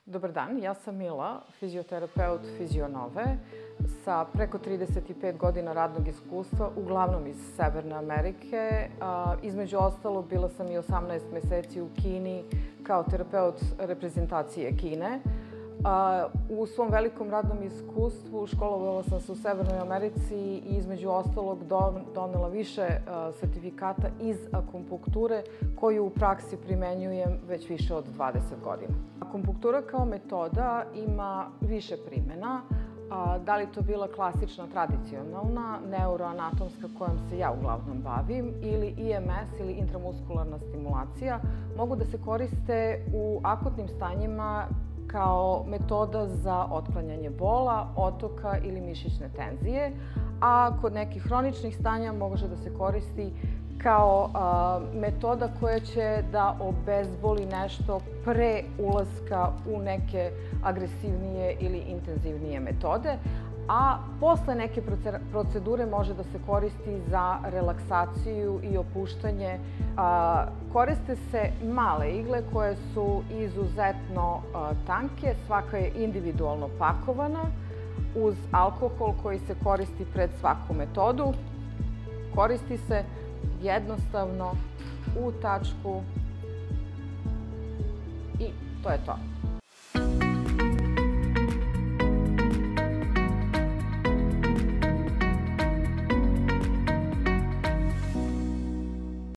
Dobar dan, ja sam Mila, fizioterapeut Fizionove sa preko 35 godina radnog iskustva, uglavnom iz Severne Amerike. Između ostalog, bila sam i 18 meseci u Kini kao terapeut reprezentacije Kine. U svom velikom radnom iskustvu školovala sam se u Severnoj Americi i između ostalog donela više sertifikata iz akupunkture koju u praksi primenjujem već više od 20 godina. Akupunktura kao metoda ima više primjena, da li to bila klasična, tradicionalna, neuroanatomska kojom se ja uglavnom bavim, ili IMS ili intramuskularna stimulacija, mogu da se koriste u akutnim stanjima kao metoda za otklanjanje bola, otoka ili mišićne tenzije, a kod nekih hroničnih stanja može da se koristi kao metoda koja će da obezboli nešto pre ulaska u neke agresivnije ili intenzivnije metode, a posle neke procedure može da se koristi za relaksaciju i opuštanje. Koriste se male igle koje su izuzetno tanke, svaka je individualno pakovana uz alkohol koji se koristi pred svaku metodu. Koristi se jednostavno u tačku i to je to.